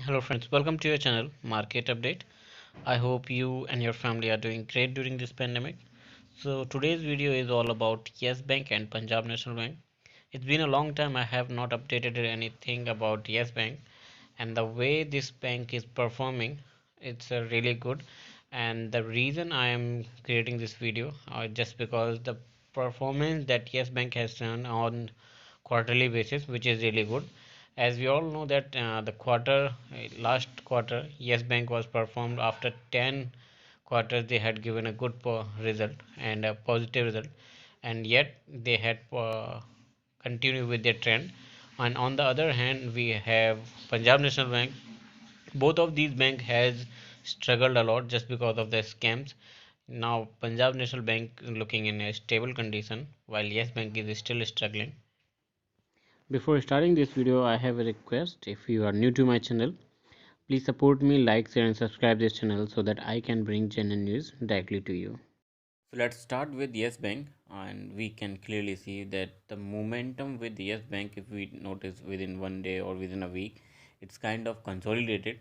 Hello friends, welcome to your channel Market Update. I hope you and your family are doing great during this pandemic. So today's video is all about Yes Bank and Punjab National Bank. It's been a long time I have not updated anything about Yes Bank, and the way this bank is performing, it's really good. And the reason I am creating this video just because the performance that Yes Bank has done on quarterly basis, which is really good. As we all know that last quarter Yes Bank was performed after 10 quarters. They had given a good result and a positive result, and yet they had continued with their trend. And on the other hand, we have Punjab National Bank. Both of these bank has struggled a lot just because of the scams. Now Punjab National Bank looking in a stable condition, while Yes Bank is still struggling. Before starting this video, I have a request. If you are new to my channel, please support me, like, share and subscribe this channel so that I can bring genuine news directly to you. So let's start with Yes Bank, and we can clearly see that the momentum with Yes Bank, if we notice within one day or within a week, it's kind of consolidated.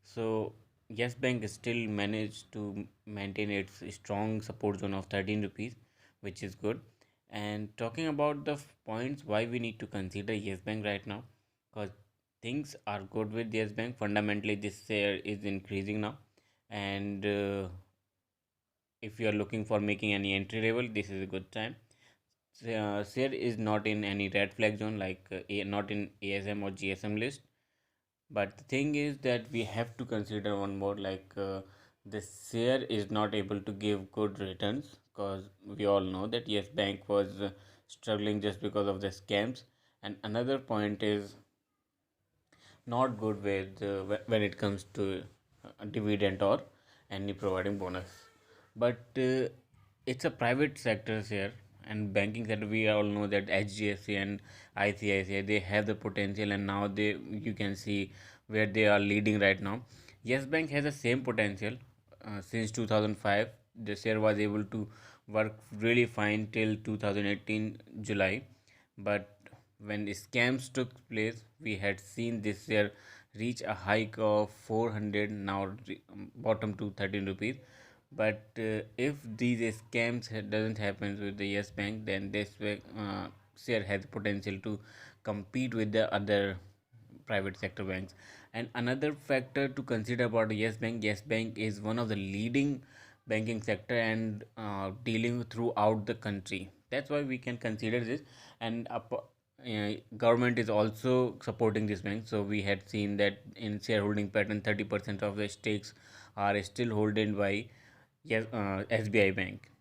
So Yes Bank still managed to maintain its strong support zone of 13 rupees, which is good. And talking about the points why we need to consider Yes Bank right now, because things are good with Yes Bank. Fundamentally, this share is increasing now, and if you are looking for making any entry level, this is a good time. Share is not in any red flag zone, like not in ASM or GSM list. But the thing is that we have to consider one more, like the share is not able to give good returns, because we all know that Yes Bank was struggling just because of the scams. And another point is not good with when it comes to dividend or any providing bonus. But it's a private sector here, and banking sector, we all know that HGFC and ICICI, they have the potential, and now they, you can see where they are leading right now. Yes Bank has the same potential. Since 2005 the share was able to work really fine till 2018 July, but when the scams took place, we had seen this year reach a hike of 400, now bottom to 13 rupees. But if these scams doesn't happen with the Yes Bank, then this share has potential to compete with the other private sector banks. And another factor to consider about Yes Bank, Yes Bank is one of the leading banking sector and dealing throughout the country. That's why we can consider this. And government is also supporting this bank. So we had seen that in shareholding pattern, 30% of the stakes are still holding by SBI Bank.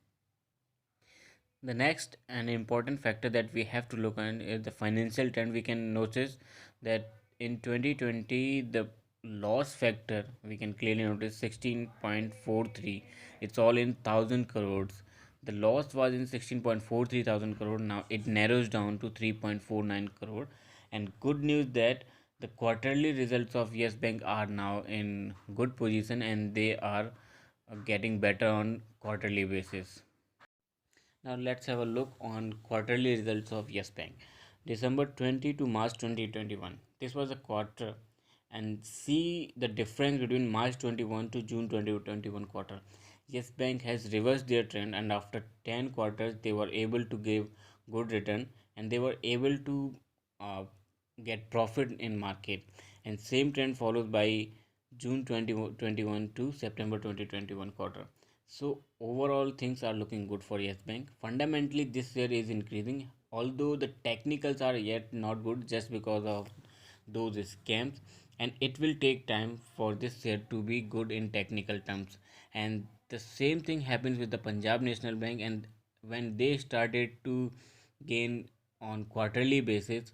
The next and important factor that we have to look at is the financial trend. We can notice that in 2020 the loss factor, we can clearly notice 16.43. It's all in 1000 crores. The loss was in 16.43 thousand crore. Now it narrows down to 3.49 crore. And good news that the quarterly results of Yes Bank are now in good position, and they are getting better on quarterly basis. Now let's have a look on quarterly results of Yes Bank. December 20 to March 2021. This was a quarter, and see the difference between March 21 to June 2021 quarter. Yes Bank has reversed their trend, and after 10 quarters they were able to give good return, and they were able to uh, get profit in market. And same trend follows by June 2021 to September 2021 quarter. So overall things are looking good for Yes Bank. Fundamentally this share is increasing, although the technicals are yet not good just because of those scams, and it will take time for this share to be good in technical terms. And the same thing happens with the Punjab National Bank, and when they started to gain on quarterly basis,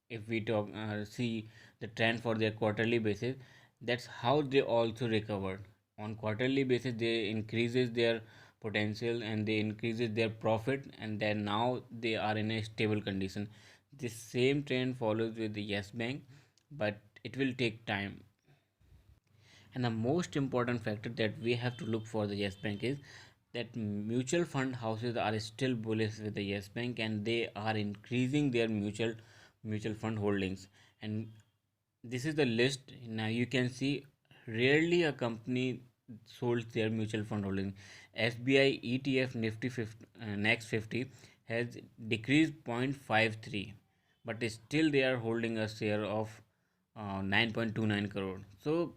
if we talk see the trend for their quarterly basis, that's how they also recovered. On quarterly basis they increases their potential and they increases their profit, and then now they are in a stable condition. This same trend follows with the Yes Bank, but it will take time. And the most important factor that we have to look for the Yes Bank is that mutual fund houses are still bullish with the Yes Bank, and they are increasing their mutual fund holdings. And This is the list. Now you can see rarely a company sold their mutual fund holding. SBI ETF Nifty 50, Next 50 has decreased 0.53, but still they are holding a share of 9.29 crore. So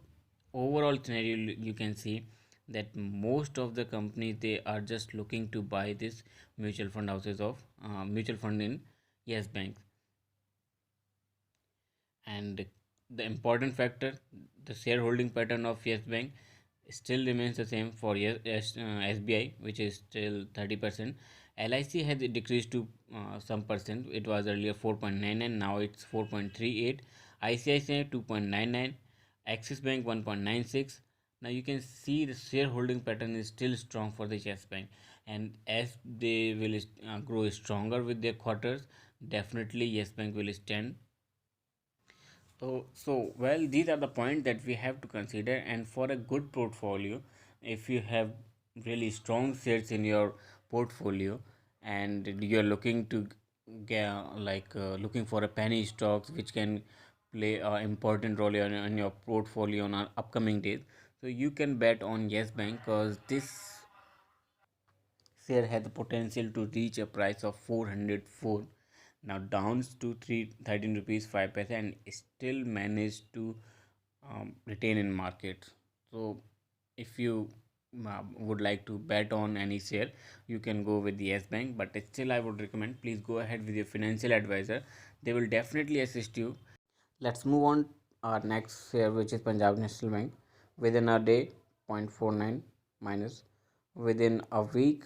overall scenario, you can see that most of the companies, they are just looking to buy this mutual fund houses of mutual fund in Yes Bank. And the important factor, the shareholding pattern of Yes Bank still remains the same for SBI, which is still 30%. LIC has decreased to some percent. It was earlier 4.99, now it's 4.38. ICICI 2.99, Axis Bank 1.96. Now you can see the shareholding pattern is still strong for the Yes Bank, and as they will grow stronger with their quarters, definitely Yes Bank will stand. Well, these are the points that we have to consider. And for a good portfolio, if you have really strong shares in your portfolio and you're looking to get looking for a penny stocks which can play an important role in your portfolio on upcoming days, so you can bet on Yes Bank because this share has the potential to reach a price of 404, now down to 313 rupees 5 paise, and still managed to retain in market. So if you would like to bet on any share, you can go with the Yes Bank, but still I would recommend please go ahead with your financial advisor. They will definitely assist you. Let's move on our next share, which is Punjab National Bank. Within a day, 0.49 minus. Within a week,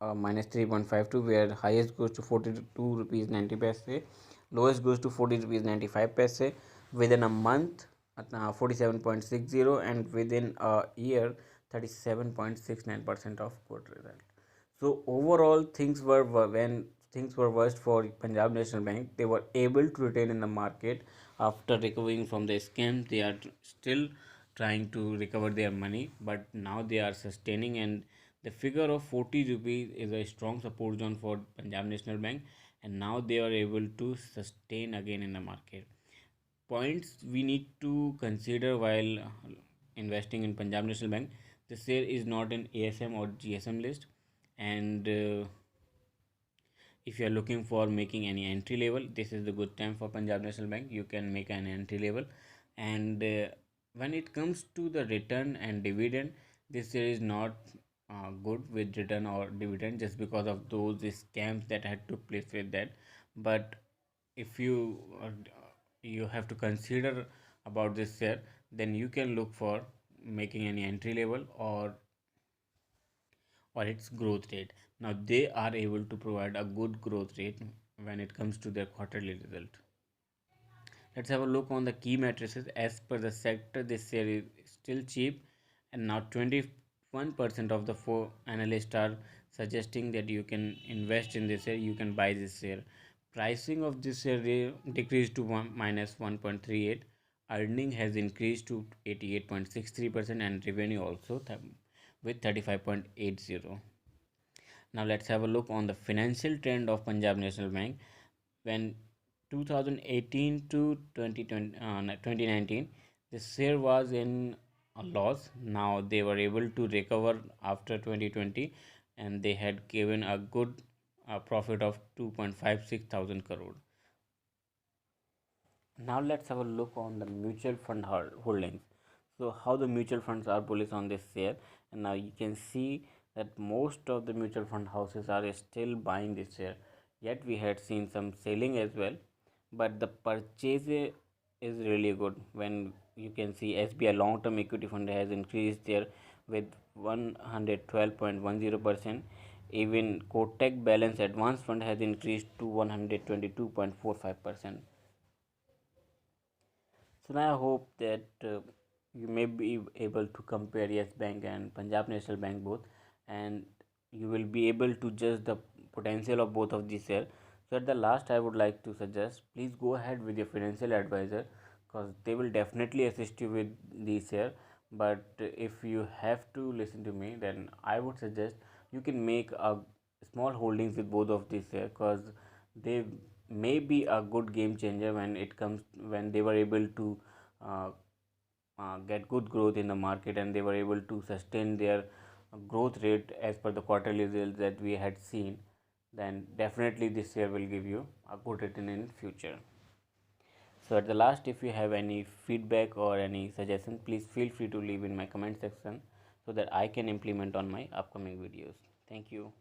minus 3.52, where highest goes to 42 rupees 90 paise, lowest goes to 40 rupees 95 paise. Within a month, 47.60, and within a year, 37.69% of good result. So overall, when things were worst for Punjab National Bank, they were able to retain in the market after recovering from the scam. They are still trying to recover their money, but now they are sustaining, and the figure of 40 rupees is a strong support zone for Punjab National Bank, and now they are able to sustain again in the market. Points we need to consider while investing in Punjab National Bank: the share is not an ASM or GSM list, and if you are looking for making any entry level, this is the good time for Punjab National Bank. You can make an entry level, and when it comes to the return and dividend, this share is not good with return or dividend just because of those scams that had took place with that. But if you have to consider about this share, then you can look for making any entry level or its growth rate. Now they are able to provide a good growth rate when it comes to their quarterly result. Let's have a look on the key matrices. As per the sector, this share is still cheap, and now 21% of the four analysts are suggesting that you can invest in this share, you can buy this share. Pricing of this share decreased to 138. Earning has increased to 88.63%, and revenue also with 35.80. Now let's have a look on the financial trend of Punjab National Bank. When 2018 to 2019, the share was in a loss. Now they were able to recover after 2020, and they had given a good profit of 2.56 thousand crore. Now let's have a look on the mutual fund holdings. So how the mutual funds are bullish on this share, and now you can see that most of the mutual fund houses are still buying this share. Yet we had seen some selling as well, but the purchase is really good. When you can see SBI long term equity fund has increased there with 112.10%. Even Kotak balance advance fund has increased to 122.45%. So now I hope that you may be able to compare Yes Bank and Punjab National Bank both, and you will be able to judge the potential of both of these shares. So at the last, I would like to suggest please go ahead with your financial advisor because they will definitely assist you with these share. But if you have to listen to me, then I would suggest you can make a small holdings with both of these shares because they may be a good game changer when it comes when they were able to uh, get good growth in the market, and they were able to sustain their growth rate as per the quarterly results that we had seen, then definitely this share will give you a good return in future. So at the last, if you have any feedback or any suggestion, please feel free to leave in my comment section so that I can implement on my upcoming videos. Thank you.